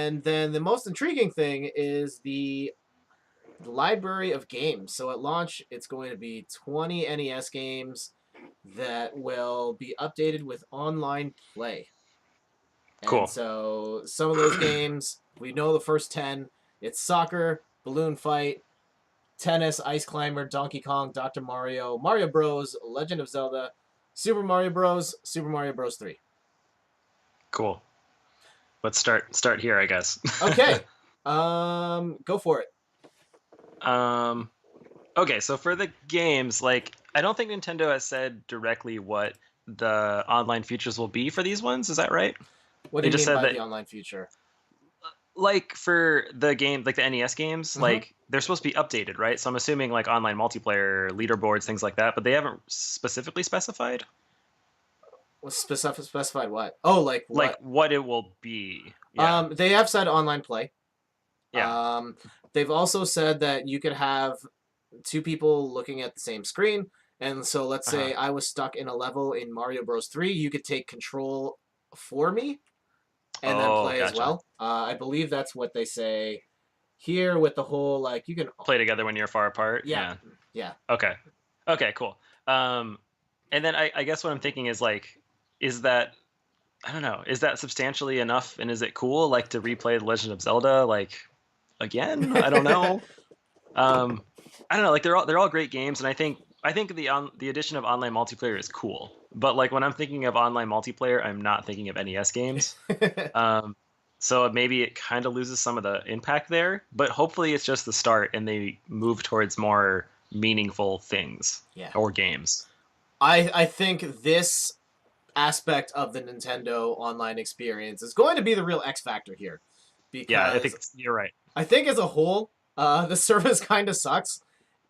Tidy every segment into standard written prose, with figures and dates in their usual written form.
And then the most intriguing thing is the library of games. So at launch, it's going to be 20 NES games that will be updated with online play. And Cool. so some of those games, we know the first 10. It's soccer, balloon fight, tennis, ice climber, Donkey Kong, Dr. Mario, Mario Bros, Legend of Zelda, Super Mario Bros, Super Mario Bros 3. Cool. Let's start here, I guess. Okay. Go for it. um, okay, so for the games, like I don't think Nintendo has said directly what the online features will be for these ones. Is that right? What do They you just mean said by that the online feature? like for the game, like the NES games, Mm-hmm. like they're supposed to be updated, right? So I'm assuming like online multiplayer, leaderboards, things like that, but they haven't specifically specified Specified what? Oh, like like what? what it will be. Yeah. They have said online play. Yeah. They've also said that you could have two people looking at the same screen. And so let's Uh-huh. say I was stuck in a level in Mario Bros. 3, you could take control for me and then Oh, play as gotcha. well. I believe that's what they say here with the whole, like, you can, Play together when you're far apart. yeah, Yeah. yeah. Okay. Okay, cool. Um, and then I guess what I'm thinking is like, is that I don't know, is that substantially enough, and is it cool like to replay The Legend of Zelda like again? I don't know. Um, I don't know. Like they're all great games, and I think the addition of online multiplayer is cool. But like when I'm thinking of online multiplayer, I'm not thinking of NES games. Um, so maybe it kind of loses some of the impact there. But hopefully it's just the start, and they move towards more meaningful things Yeah. or games. I think this aspect of the Nintendo online experience is going to be the real X factor here Yeah, I because think you're right. I think as a whole, the service kind of sucks,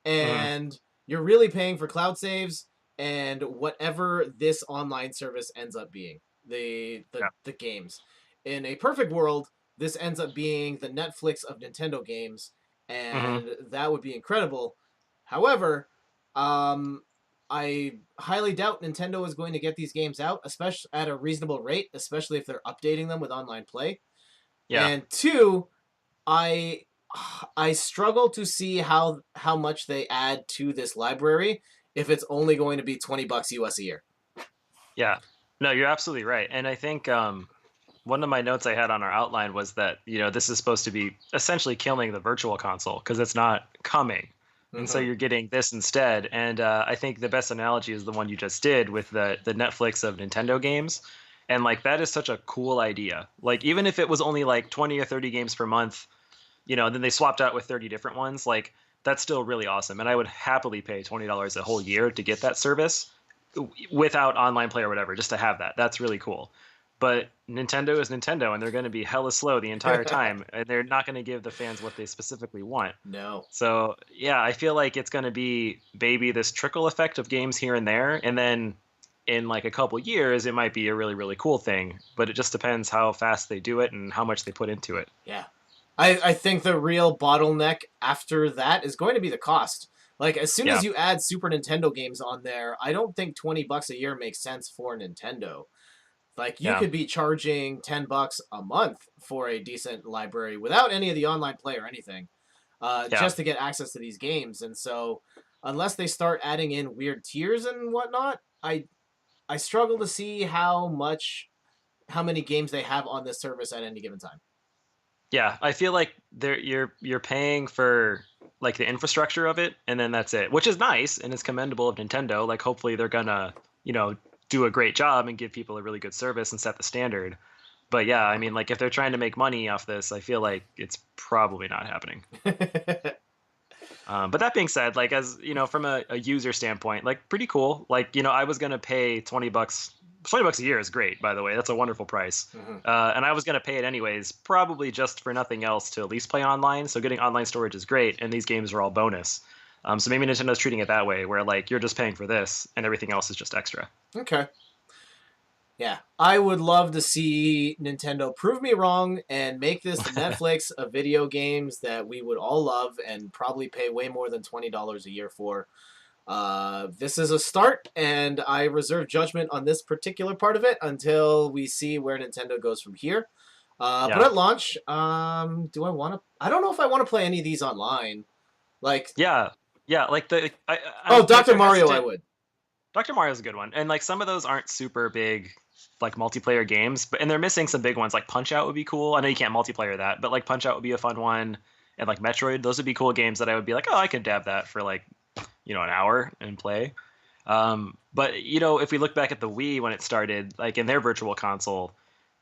Hmm. and you're really paying for cloud saves and whatever this online service ends up being, Yeah. the games. In a perfect world, this ends up being the Netflix of Nintendo games, Hmm. and that would be incredible. However, um, I highly doubt Nintendo is going to get these games out, especially at a reasonable rate, especially if they're updating them with online play. Yeah. And two, I I struggle to see how much they add to this library if it's only going to be $20 US a year. Yeah. No, you're absolutely right. And I think one of my notes I had on our outline was that, this is supposed to be essentially killing the virtual console because it's not coming. And so Mm-hmm. you're getting this instead. And I think the best analogy is the one you just did with the Netflix of Nintendo games. And like that is such a cool idea. Like even if it was only like 20 or 30 games per month, then they swapped out with 30 different ones, like that's still really awesome. And I would happily pay $20 a whole year to get that service without online play or whatever, just to have that. That's really cool. But Nintendo is Nintendo, and they're going to be hella slow the entire time, and they're not going to give the fans what they specifically want. No. So yeah, I feel like it's going to be maybe this trickle effect of games here and there, and then in like a couple years, it might be a really really cool thing. But it just depends how fast they do it and how much they put into it. Yeah. I think the real bottleneck after that is going to be the cost. Like as soon Yeah, as you add Super Nintendo games on there, I don't think $20 a year makes sense for Nintendo. Like you yeah, could be charging $10 a month for a decent library without any of the online play or anything, yeah. just to get access to these games. And so, unless they start adding in weird tiers and whatnot, I struggle to see how many games they have on this service at any given time. Yeah, I feel like you're paying for like the infrastructure of it, and then that's it, which is nice and it's commendable of Nintendo. Like hopefully they're gonna, do a great job and give people a really good service and set the standard. But yeah, I mean, like if they're trying to make money off this, I feel like it's probably not happening. But that being said, like as from a user standpoint, like pretty cool. Like I was gonna pay $20. $20 a year is great, by the way. That's a wonderful price. Mhm. And I was gonna pay it anyways, probably just for nothing else to at least play online. So getting online storage is great, and these games are all bonus. So maybe Nintendo's treating it that way, where like you're just paying for this, and everything else is just extra. Okay. Yeah, I would love to see Nintendo prove me wrong and make this the Netflix of video games that we would all love and probably pay way more than $20 a year for. This is a start, and I reserve judgment on this particular part of it until we see where Nintendo goes from here. But Yeah. at launch, do I want to? I don't know if I want to play any of these online. Like, Yeah. Yeah. Like oh, like Dr. they're Mario, I hesitant. would. Dr. Mario's a good one. And like some of those aren't super big like multiplayer games, but and they're missing some big ones. Like Punch Out would be cool. I know you can't multiplayer that, but like Punch Out would be a fun one. And like Metroid, those would be cool games that I would be like, oh, I could dab that for like, an hour and play. But if we look back at the Wii when it started, like in their virtual console,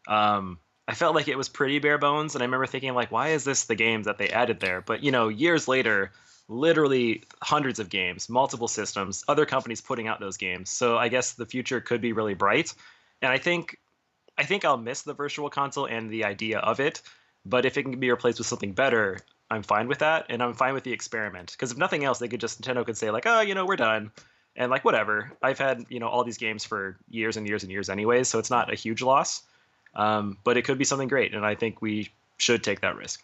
I felt like it was pretty bare bones, and I remember thinking like, why is this the games that they added there? But years later, literally hundreds of games, multiple systems, other companies putting out those games. So I guess the future could be really bright, and I think I'll miss the virtual console and the idea of it. But if it can be replaced with something better, I'm fine with that, and I'm fine with the experiment. Because if nothing else, Nintendo could say like, oh, we're done, and like whatever. I've had all these games for years and years and years anyways, so it's not a huge loss. But it could be something great, and I think we should take that risk.